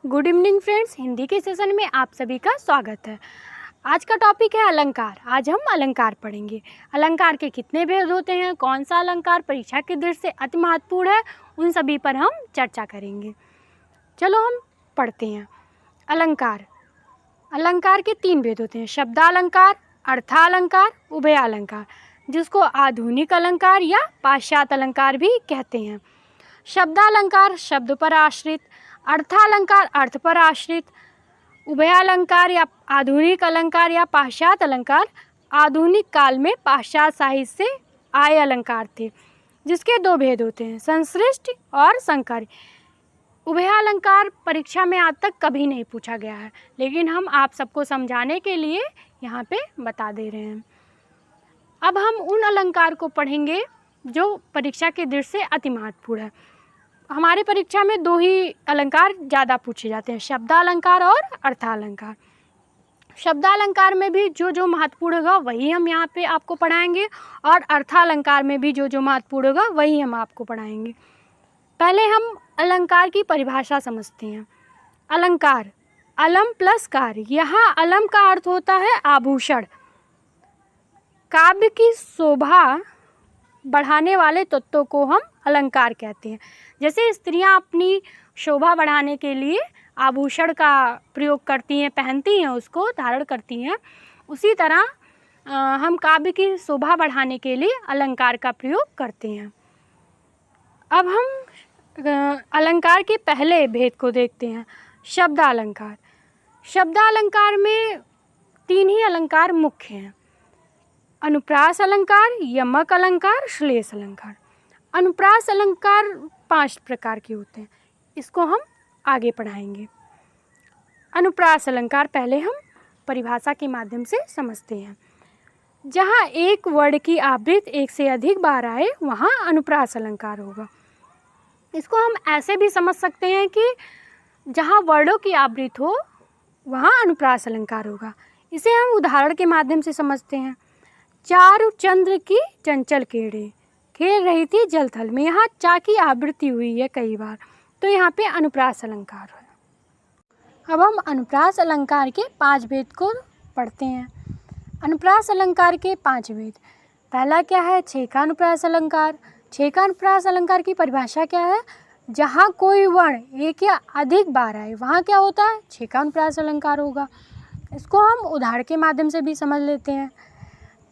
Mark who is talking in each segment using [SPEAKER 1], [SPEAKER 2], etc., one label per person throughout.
[SPEAKER 1] Good evening friends, Hindi के session में आप सभी का स्वागत है। आज का टॉपिक है अलंकार। आज हम अलंकार पढ़ेंगे। अलंकार के कितने भेद होते हैं, कौन सा अलंकार परीक्षा की दृष्टि से अति महत्वपूर्ण है, उन सभी पर हम चर्चा करेंगे। चलो हम पढ़ते हैं। अलंकार। अलंकार के 3 भेद होते हैं, शब्दालंकार, अर्थालंकार, उभयालंकार, जिसको आधुनिक अलंकार या पाश्चात्य अलंकार भी कहते हैं। शब्दालंकार शब्द पर आश्रित, अर्थालंकार अर्थ पर आश्रित, उभयालंकार या आधुनिक अलंकार या पाश्चात्य अलंकार आधुनिक काल में पाश्चात्य साहित्य से आए अलंकार थे, जिसके 2 भेद होते हैं, संश्लिष्ट और संकर। उभयालंकार परीक्षा में आज तक कभी नहीं पूछा गया है, लेकिन हम आप सबको समझाने के लिए यहाँ पे बता दे रहे हैं। अब हम उन अलंकार को पढ़ेंगे जो परीक्षा की दृष्टि से अति महत्वपूर्ण है। हमारे परीक्षा में 2 ही अलंकार ज़्यादा पूछे जाते हैं, शब्दालंकार और अर्थालंकार। शब्दालंकार में भी जो महत्वपूर्ण होगा वही हम यहाँ पे आपको पढ़ाएंगे, और अर्थालंकार में भी जो महत्वपूर्ण होगा वही हम आपको पढ़ाएंगे। पहले हम अलंकार की परिभाषा समझते हैं। अलंकार, अलम प्लस कार। यहाँ अलम का अर्थ होता है आभूषण। काव्य की शोभा बढ़ाने वाले तत्वों को हम अलंकार कहते हैं। जैसे स्त्रियां अपनी शोभा बढ़ाने के लिए आभूषण का प्रयोग करती हैं, पहनती हैं, उसको धारण करती हैं, उसी तरह हम काव्य की शोभा बढ़ाने के लिए अलंकार का प्रयोग करते हैं। अब हम अलंकार के पहले भेद को देखते हैं, शब्दालंकार। शब्दालंकार में 3 ही अलंकार मुख्य हैं, अनुप्रास अलंकार, यमक अलंकार, श्लेष अलंकार। अनुप्रास अलंकार 5 प्रकार के होते हैं, इसको हम आगे पढ़ाएंगे। अनुप्रास अलंकार पहले हम परिभाषा के माध्यम से समझते हैं। जहाँ एक वर्ण की आवृत्ति 1 से अधिक बार आए वहाँ अनुप्रास अलंकार होगा। इसको हम ऐसे भी समझ सकते हैं कि जहाँ वर्णों की आवृत्ति हो वहाँ अनुप्रास अलंकार होगा। इसे हम उदाहरण के माध्यम से समझते हैं। चारु चंद्र की चंचल किरणें खेल रही थी जल थल में। यहाँ चा की आवृत्ति हुई है कई बार, तो यहाँ पे अनुप्रास अलंकार है। अब हम अनुप्रास अलंकार के 5 भेद को पढ़ते हैं। अनुप्रास अलंकार के 5 भेद। पहला क्या है, छेकानुप्रास अलंकार। छेकानुप्रास अलंकार की परिभाषा क्या है, जहाँ कोई वर्ण 1 या अधिक बार आए वहाँ क्या होता है, छेकानुप्रास अलंकार होगा। इसको हम उदाहरण के माध्यम से भी समझ लेते हैं।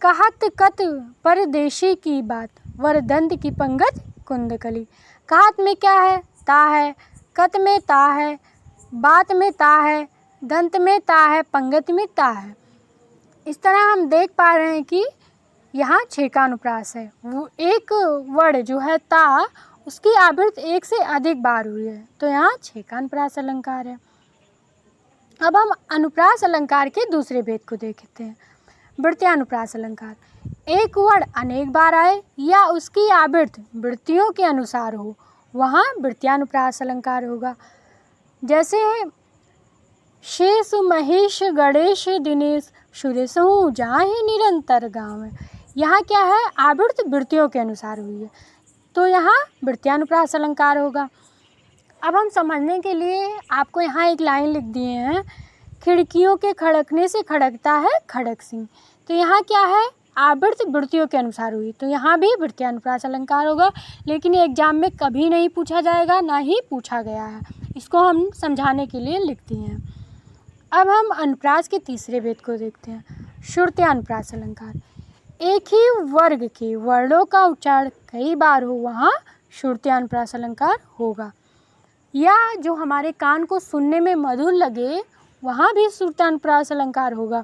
[SPEAKER 1] कहत कत परदेशी की बात, वरदंत की पंगत कुंदकली। कहत में क्या है, ता है, कत में ता है, बात में ता है, दंत में ता है, पंगत में ता है। इस तरह हम देख पा रहे हैं कि यहाँ छेकानुप्रास है। वो एक वर्ण जो है ता, उसकी आवृत्ति 1 से अधिक बार हुई है, तो यहाँ छेकानुप्रास अलंकार है। अब हम अनुप्रास अलंकार के दूसरे भेद को देखते हैं। वृत्त्यानुप्रास अलंकार। एक वर्ण अनेक बार आए या उसकी आवृत्ति वृत्तियों के अनुसार हो वहाँ वृत्त्यानुप्रास अलंकार होगा। जैसे शेष महेश गणेश दिनेश सुरेशहु जाहि निरंतर गाँव। यहाँ क्या है, आवृत्ति वृत्तियों के अनुसार हुई है, तो यहाँ वृत्त्यानुप्रास अलंकार होगा। अब हम समझने के लिए आपको यहाँ एक लाइन लिख दिए हैं, खिड़कियों के खड़कने से खड़कता है खड़क सिंह। तो यहाँ क्या है, आवृत्ति वृत्तियों के अनुसार हुई, तो यहाँ भी वृत्त्यानुप्रास अलंकार होगा। लेकिन ये एग्जाम में कभी नहीं पूछा जाएगा, ना ही पूछा गया है, इसको हम समझाने के लिए लिखते हैं। अब हम अनुप्रास के तीसरे भेद को देखते हैं, श्रुत्यानुप्रास अलंकार। एक ही वर्ग के वर्णों का उच्चारण कई बार हो वहाँ श्रुत्यानुप्रास अलंकार होगा। या जो हमारे कान को सुनने में मधुर लगे वहाँ भी श्रुत्यानुप्रास अलंकार होगा।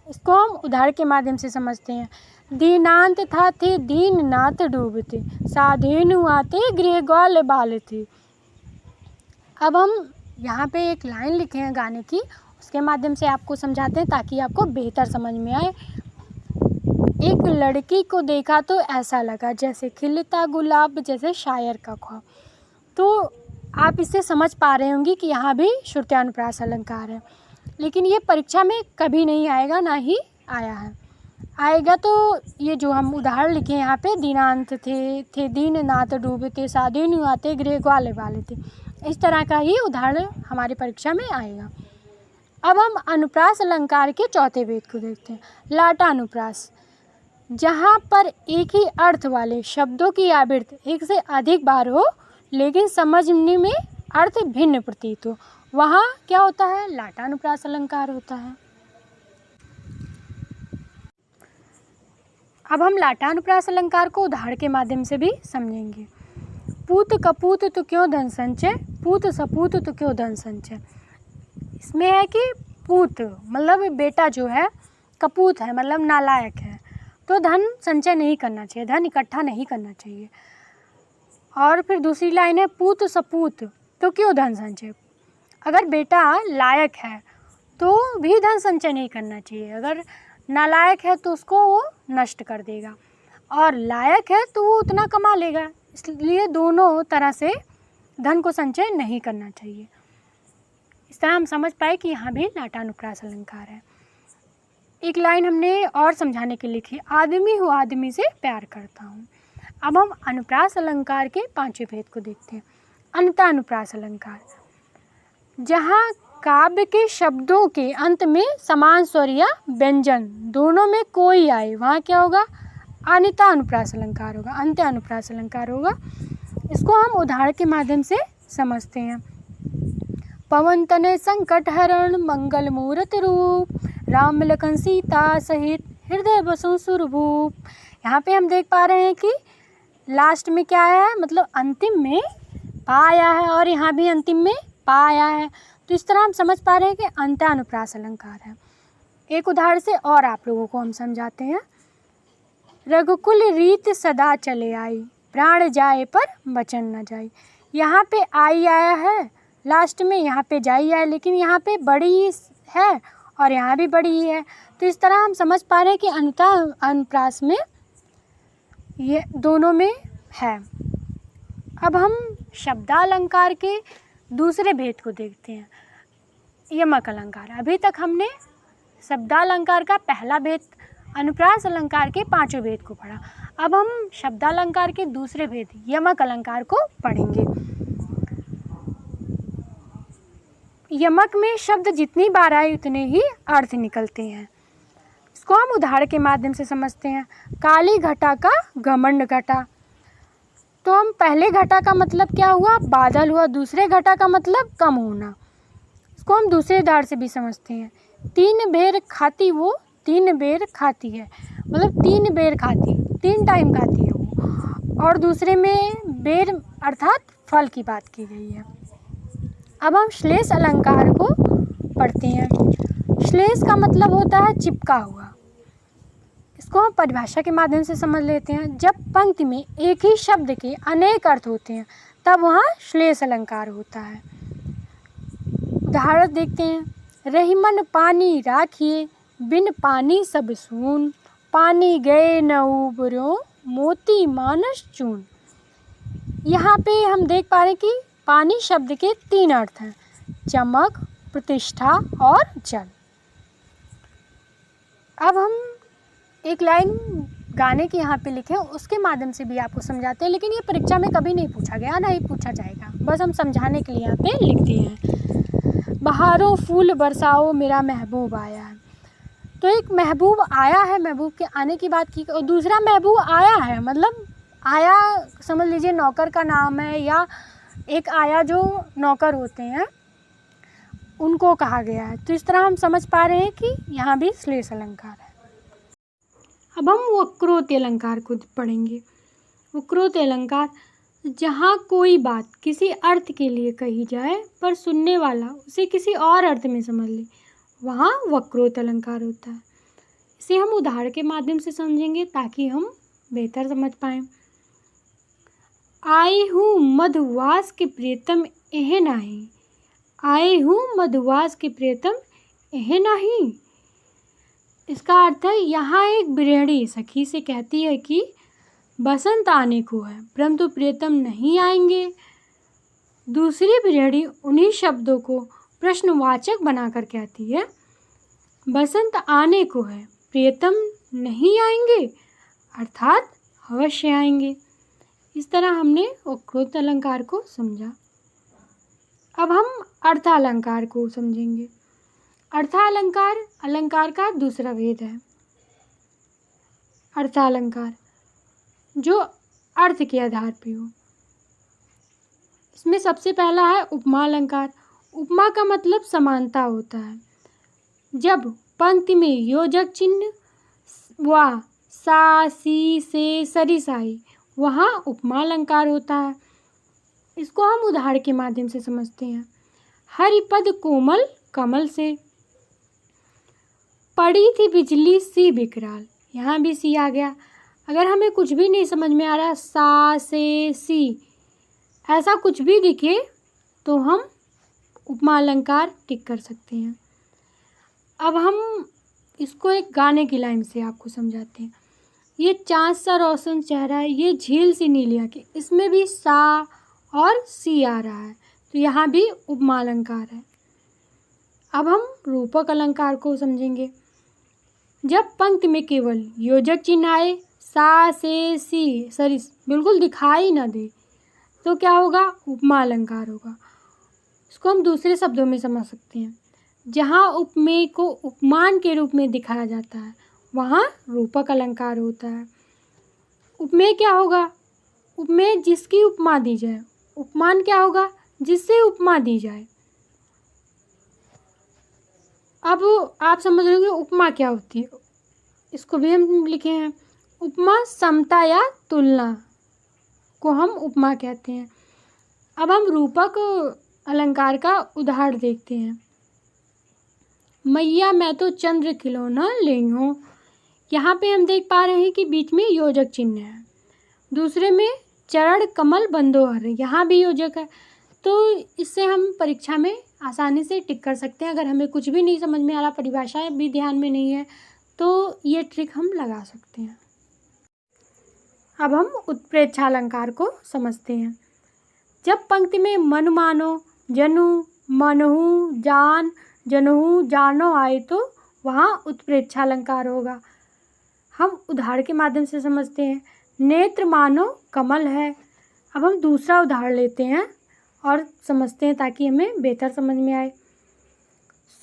[SPEAKER 1] इसको हम उदाहरण के माध्यम से समझते हैं। दीनांत था थे दीन नाथ डूबते, साधेनु आते गृह ग्वाल बाल थे। अब हम यहाँ पे एक लाइन लिखे हैं गाने की, उसके माध्यम से आपको समझाते हैं ताकि आपको बेहतर समझ में आए। एक लड़की को देखा तो ऐसा लगा जैसे खिलता गुलाब, जैसे शायर का ख्वाब। तो आप इससे समझ पा रहे होंगे कि यहाँ भी श्रुत्यानुप्रास अलंकार है, लेकिन ये परीक्षा में कभी नहीं आएगा, ना ही आया है। आएगा तो ये जो हम उदाहरण लिखे यहाँ पे, दीनांत थे दीन नाथ डूबते, साधेनु आते गृह ग्वाले वाले थे, इस तरह का ही उदाहरण हमारी परीक्षा में आएगा। अब हम अनुप्रास अलंकार के चौथे भेद को देखते हैं, लाटा अनुप्रास। जहाँ पर एक ही अर्थ वाले शब्दों की आवृत्ति एक से अधिक बार हो लेकिन समझने में अर्थ भिन्न प्रतीत हो, वहाँ क्या होता है, लाटा अनुप्रास अलंकार होता है। अब हम लाटा अनुप्रास अलंकार को उदाहरण के माध्यम से भी समझेंगे। पूत कपूत तो क्यों धन संचय, पूत सपूत तो क्यों धन संचय। इसमें है कि पूत मतलब बेटा जो है, कपूत है मतलब नालायक है, तो धन संचय नहीं करना चाहिए, धन इकट्ठा नहीं करना चाहिए। और फिर दूसरी लाइन है, पूत सपूत तो क्यों धन संचय। अगर बेटा लायक है तो भी धन संचय नहीं करना चाहिए, अगर नालायक है तो उसको वो नष्ट कर देगा, और लायक है तो वो उतना कमा लेगा, इसलिए दोनों तरह से धन को संचय नहीं करना चाहिए। इस तरह हम समझ पाए कि यहाँ भी लाटा अनुप्रास अलंकार है। एक लाइन हमने और समझाने के लिए लिखी, आदमी हूँ आदमी से प्यार करता हूँ। अब हम अनुप्रास अलंकार के पांचवें भेद को देखते हैं, अन्यथा अनुप्रास अलंकार। जहाँ काव्य के शब्दों के अंत में समान स्वर या व्यंजन दोनों में कोई आए, वहाँ क्या होगा, अन्यथा अनुप्रास अलंकार होगा, अन्य अनुप्रास अलंकार होगा। इसको हम उदाहरण के माध्यम से समझते हैं। पवन तनय संकट हरण मंगल मूरत रूप, राम लखन सीता सहित हृदय बसु सुरभूप। यहाँ पे हम देख पा रहे हैं कि लास्ट में क्या आया है, मतलब अंतिम में पा आया है, और यहाँ भी अंतिम में पा आया है, तो इस तरह हम समझ पा रहे हैं कि अन्य अनुप्रास अलंकार है। एक उदाहरण से और आप लोगों को हम समझाते हैं। रघुकुल रीत सदा चले आई, प्राण जाए पर वचन न जाए। यहाँ पे आई आया है लास्ट में, यहाँ पे जाई आया, लेकिन यहाँ पे बड़ी है और यहाँ भी बड़ी ही है, तो इस तरह हम समझ पा रहे हैं कि अन्यथा अनुप्रास में ये दोनों में है। अब हम शब्दालंकार के दूसरे भेद को देखते हैं, यमक अलंकार। अभी तक हमने शब्दालंकार का पहला भेद, अनुप्रास अलंकार के पांचों भेद को पढ़ा। अब हम शब्दालंकार के दूसरे भेद यमक अलंकार को पढ़ेंगे। यमक में शब्द जितनी बार आए उतने ही अर्थ निकलते हैं। इसको हम उदाहरण के माध्यम से समझते हैं। काली घटा का घमंड घटा, तो हम पहले घटा का मतलब क्या हुआ, बादल हुआ, दूसरे घटा का मतलब कम होना। इसको हम दूसरे उदाहरण से भी समझते हैं। तीन बेर खाती वो तीन बेर खाती है, मतलब तीन बेर खाती, तीन टाइम खाती है वो, और दूसरे में बेर अर्थात फल की बात की गई है। अब हम श्लेष अलंकार को पढ़ते हैं। श्लेष का मतलब होता है चिपका हुआ। इसको हम परिभाषा के माध्यम से समझ लेते हैं। जब पंक्ति में एक ही शब्द के अनेक अर्थ होते हैं तब वहाँ श्लेष अलंकार होता है। उदाहरण देखते हैं। रहीमन पानी राखिए, बिन पानी सब सून, पानी गए न उबरो, मोती मानस चून। यहाँ पे हम देख पा रहे हैं कि पानी शब्द के तीन अर्थ हैं, चमक, प्रतिष्ठा और जल। अब हम एक लाइन गाने की यहाँ पे लिखे, उसके माध्यम से भी आपको समझाते हैं, लेकिन ये परीक्षा में कभी नहीं पूछा गया, ना ही पूछा जाएगा, बस हम समझाने के लिए यहाँ पे लिख दिए हैं। बहारों फूल बरसाओ मेरा महबूब आया है। तो एक महबूब आया है, महबूब के आने की बात की, और दूसरा महबूब आया है, मतलब आया समझ लीजिए नौकर का नाम है, या एक आया जो नौकर होते हैं उनको कहा गया है। तो इस तरह हम समझ पा रहे हैं कि यहाँ भी श्लेष अलंकार है। अब हम वक्रोक्ति अलंकार को पढ़ेंगे। वक्रोक्ति अलंकार, जहाँ कोई बात किसी अर्थ के लिए कही जाए पर सुनने वाला उसे किसी और अर्थ में समझ ले, वहाँ वक्रोक्ति अलंकार होता है। इसे हम उदाहरण के माध्यम से समझेंगे ताकि हम बेहतर समझ पाएँ। आई हूँ मधुवास के प्रियतम एह नाही, आए हूँ मधुवास के प्रियतम एह नाही। इसका अर्थ है, यहाँ एक बिरहणी सखी से कहती है कि बसंत आने को है परंतु प्रियतम नहीं आएंगे। दूसरी बिरहणी उन्हीं शब्दों को प्रश्नवाचक बनाकर कहती है, बसंत आने को है प्रियतम नहीं आएंगे, अर्थात अवश्य आएंगे। इस तरह हमने वक्रोक्ति अलंकार को समझा। अब हम अर्थालंकार को समझेंगे। अर्थालंकार अलंकार का दूसरा भेद है। अर्थालंकार जो अर्थ के आधार पे हो। इसमें सबसे पहला है उपमा अलंकार। उपमा का मतलब समानता होता है। जब पंक्ति में योजक चिन्ह वा, सा, सी, से, सरी, साई, वहाँ उपमा अलंकार होता है। इसको हम उदाहरण के माध्यम से समझते हैं। हरिपद कोमल कमल से, पड़ी थी बिजली सी विकराल, यहाँ भी सी आ गया। अगर हमें कुछ भी नहीं समझ में आ रहा, सा, से, सी, ऐसा कुछ भी दिखे तो हम उपमा अलंकार टिक कर सकते हैं। अब हम इसको एक गाने की लाइन से आपको समझाते हैं। ये चाँद सा रोशन चेहरा है, ये झील सी नीली आँखें, इसमें भी सा और सी आ रहा है, तो यहाँ भी उपमा अलंकार है। अब हम रूपक अलंकार को समझेंगे। जब पंक्ति में केवल योजक चिन्ह आए, सा, से, सी, सरी बिल्कुल दिखाई न दे, तो क्या होगा? उपमा अलंकार होगा। इसको हम दूसरे शब्दों में समझ सकते हैं। जहाँ उपमेय को उपमान के रूप में दिखाया जाता है, वहाँ रूपक अलंकार होता है। उपमेय क्या होगा? उपमेय जिसकी उपमा दी जाए। उपमान क्या होगा? जिससे उपमा दी जाए। अब आप समझ रहे होंगे उपमा क्या होती है। इसको भी हम लिखे हैं। उपमा समता या तुलना को हम उपमा कहते हैं। अब हम रूपक अलंकार का उदाहरण देखते हैं। मैया मैं तो चंद्र खिलौना ली हूँ, यहाँ पे हम देख पा रहे हैं कि बीच में योजक चिन्ह है। दूसरे में चरण कमल बंदोहर, यहाँ भी योजक है। तो इससे हम परीक्षा में आसानी से टिक कर सकते हैं। अगर हमें कुछ भी नहीं समझ में आ रहा, परिभाषा भी ध्यान में नहीं है, तो ये ट्रिक हम लगा सकते हैं। अब हम उत्प्रेक्षा अलंकार को समझते हैं। जब पंक्ति में मन मानो, जनु, मनहु, जान, जनहु, जानो आए तो वहाँ उत्प्रेक्षा अलंकार होगा। हम उदाहरण के माध्यम से समझते हैं। नेत्र मानो कमल है। अब हम दूसरा उदाहरण लेते हैं और समझते हैं ताकि हमें बेहतर समझ में आए।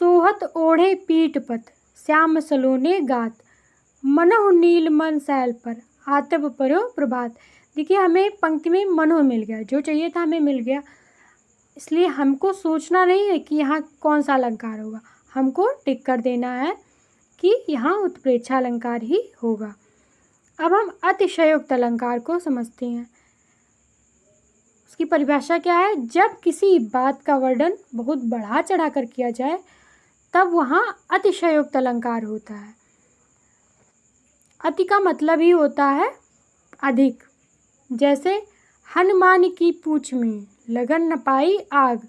[SPEAKER 1] सोहत ओढ़े पीठ पत, श्याम सलोने गात, मनहु नील मन सैल पर, आतप परो प्रभात। देखिए हमें पंक्ति में मनहु मिल गया, जो चाहिए था हमें मिल गया। इसलिए हमको सोचना नहीं है कि यहाँ कौन सा अलंकार होगा, हमको टिक कर देना है कि यहाँ उत्प्रेक्षा अलंकार ही होगा। अब हम अतिशयोक्त अलंकार को समझते हैं। उसकी परिभाषा क्या है? जब किसी बात का वर्णन बहुत बढ़ा चढ़ा कर किया जाए तब वहाँ अतिशयोक्त अलंकार होता है। अति का मतलब ही होता है अधिक। जैसे हनुमान की पूंछ में लगन न पाई आग,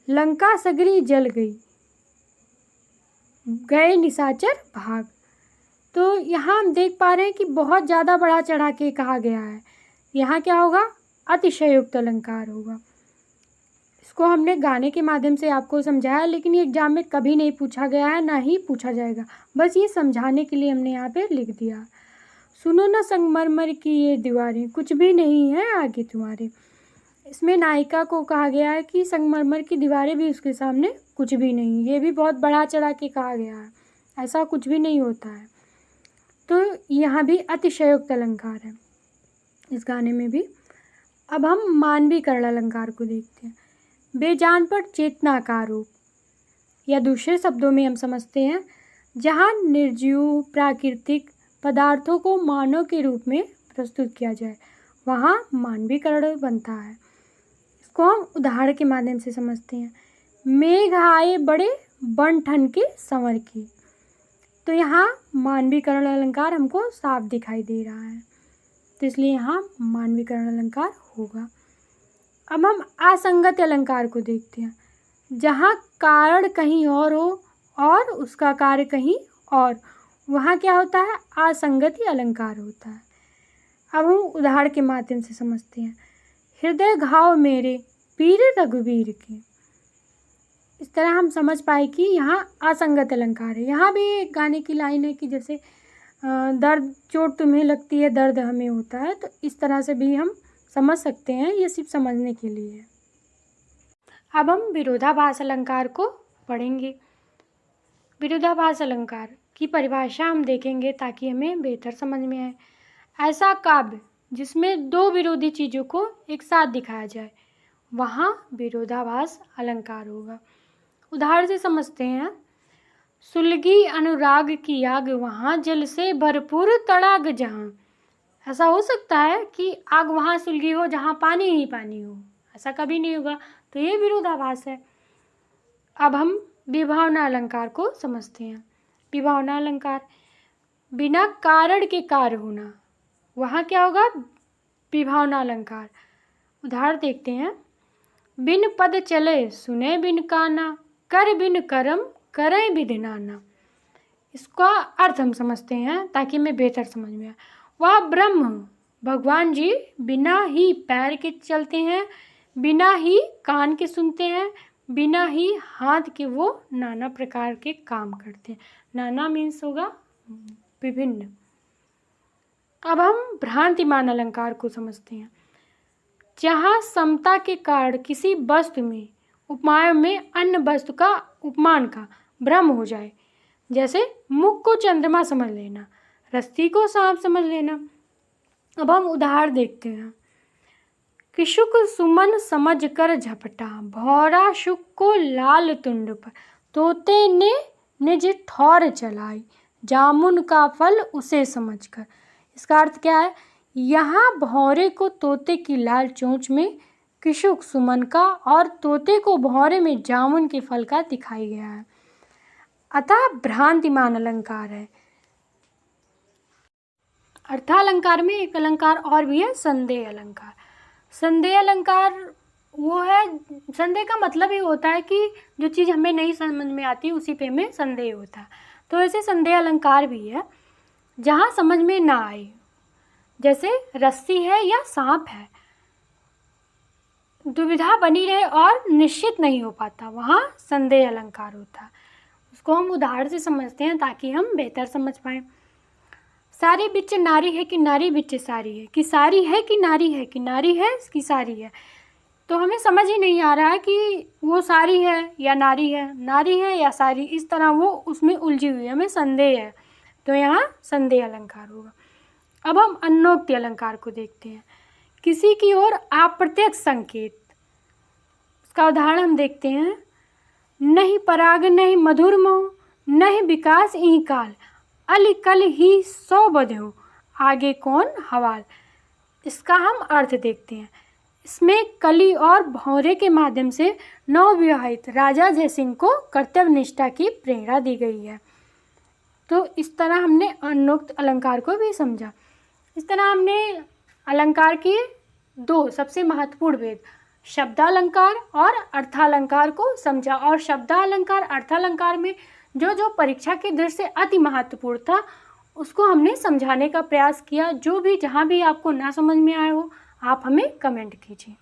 [SPEAKER 1] लंका सगरी जल गई, गए निशाचर भाग। तो यहाँ हम देख पा रहे हैं कि बहुत ज़्यादा बढ़ा चढ़ा के कहा गया है। यहाँ क्या होगा? अतिशयोक्त अलंकार होगा। इसको हमने गाने के माध्यम से आपको समझाया, लेकिन ये एग्जाम में कभी नहीं पूछा गया है, ना ही पूछा जाएगा। बस ये समझाने के लिए हमने यहाँ पे लिख दिया। सुनो ना संगमरमर की ये दीवारें, कुछ भी नहीं है आगे तुम्हारे। इसमें नायिका को कहा गया है कि संगमरमर की दीवारें भी उसके सामने कुछ भी नहीं। ये भी बहुत बढ़ा चढ़ा के कहा गया है, ऐसा कुछ भी नहीं होता है। तो यहाँ भी अतिशयोक्त अलंकार है इस गाने में भी। अब हम मानवीकरण अलंकार को देखते हैं। बेजान पर चेतना का आरोप, या दूसरे शब्दों में हम समझते हैं जहाँ निर्जीव प्राकृतिक पदार्थों को मानव के रूप में प्रस्तुत किया जाए, वहाँ मानवीकरण बनता है। इसको हम उदाहरण के माध्यम से समझते हैं। मेघ आए बड़े बन ठन के संवर की, तो यहाँ मानवीकरण अलंकार हमको साफ दिखाई दे रहा है, तो इसलिए यहाँ मानवीकरण अलंकार होगा। अब हम असंगत अलंकार को देखते हैं। जहाँ कारण कहीं और हो और उसका कार्य कहीं और, वहाँ क्या होता है? असंगति अलंकार होता है। अब हम उदाहरण के माध्यम से समझते हैं। हृदय घाव मेरे पीर रघुवीर के। इस तरह हम समझ पाए कि यहाँ असंगत अलंकार है। यहाँ भी एक गाने की लाइन है कि जैसे दर्द चोट तुम्हें लगती है दर्द हमें होता है, तो इस तरह से भी हम समझ सकते हैं। ये सिर्फ समझने के लिए है। अब हम विरोधाभास अलंकार को पढ़ेंगे। विरोधाभास अलंकार की परिभाषा हम देखेंगे ताकि हमें बेहतर समझ में आए। ऐसा काव्य जिसमें दो विरोधी चीज़ों को एक साथ दिखाया जाए वहाँ विरोधाभास अलंकार होगा। उदाहरण से समझते हैं। सुलगी अनुराग की आग वहाँ, जल से भरपूर तड़ाग जहाँ। ऐसा हो सकता है कि आग वहाँ सुलगी हो जहाँ पानी ही पानी हो? ऐसा कभी नहीं होगा। तो ये विरोधाभास है। अब हम विभावना अलंकार को समझते हैं। विभावना अलंकार बिना कारण के कार्य होना, वहाँ क्या होगा? विभावना अलंकार। उदाहरण देखते हैं। बिन पद चले सुने बिन काना, कर बिन करम करें विधि नाना। इसका अर्थ हम समझते हैं ताकि हमें बेहतर समझ में आए। वह ब्रह्म भगवान जी बिना ही पैर के चलते हैं, बिना ही कान के सुनते हैं, बिना ही हाथ के वो नाना प्रकार के काम करते हैं। नाना मीन्स होगा विभिन्न। अब हम भ्रांतिमान अलंकार को समझते हैं। जहाँ समता के कारण किसी वस्तु में उपमाओं में अन्य वस्तु का उपमान का भ्रम हो जाए, जैसे मुख को चंद्रमा समझ लेना, रस्सी को सांप समझ लेना। अब हम उदाहरण देखते हैं। किशुक सुमन समझ कर झपटा, भौरा शुक को लाल तुंड पर, तोते ने निज ठौर चलाई, जामुन का फल उसे समझकर। इसका अर्थ क्या है? यहाँ भौरे को तोते की लाल चोंच में किशुक सुमन का और तोते को भौरे में जामुन के फल का दिखाई गया है। अतः भ्रांतिमान अलंकार है। अर्थालंकार में एक अलंकार और भी है, संदेह अलंकार। संदेह अलंकार वो है, संदेह का मतलब ये होता है कि जो चीज़ हमें नहीं समझ में आती उसी पे हमें संदेह होता है। तो ऐसे संदेह अलंकार भी है जहाँ समझ में ना आए, जैसे रस्सी है या सांप है, दुविधा बनी रहे और निश्चित नहीं हो पाता, वहाँ संदेह अलंकार होता है। उसको हम उदाहरण से समझते हैं ताकि हम बेहतर समझ पाएँ। सारी बिच नारी है कि नारी बिच सारी है, कि सारी है कि नारी है, कि नारी है कि सारी है। तो हमें समझ ही नहीं आ रहा है कि वो सारी है या नारी है या सारी, इस तरह वो उसमें उलझी हुई है, हमें संदेह है। तो यहाँ संदेह अलंकार होगा। अब हम अन्योक्ति अलंकार को देखते हैं। किसी की ओर अप्रत्यक्ष संकेत। इसका उदाहरण हम देखते हैं। नहीं पराग नहीं मधुर मोह, नहीं विकास ई काल, अल कल ही सौ बध्यो, आगे कौन हवाल। इसका हम अर्थ देखते हैं। इसमें कली और भौरे के माध्यम से नवविवाहित राजा जयसिंह को कर्तव्य निष्ठा की प्रेरणा दी गई है। तो इस तरह हमने अन्योक्त अलंकार को भी समझा। इस तरह हमने अलंकार के दो सबसे महत्वपूर्ण भेद, शब्दालंकार और अर्थालंकार को समझा। और शब्दालंकार अर्थालंकार में जो जो परीक्षा की दृष्टि से अति महत्वपूर्ण था उसको हमने समझाने का प्रयास किया। जो भी जहाँ भी आपको ना समझ में आए हो आप हमें कमेंट कीजिए।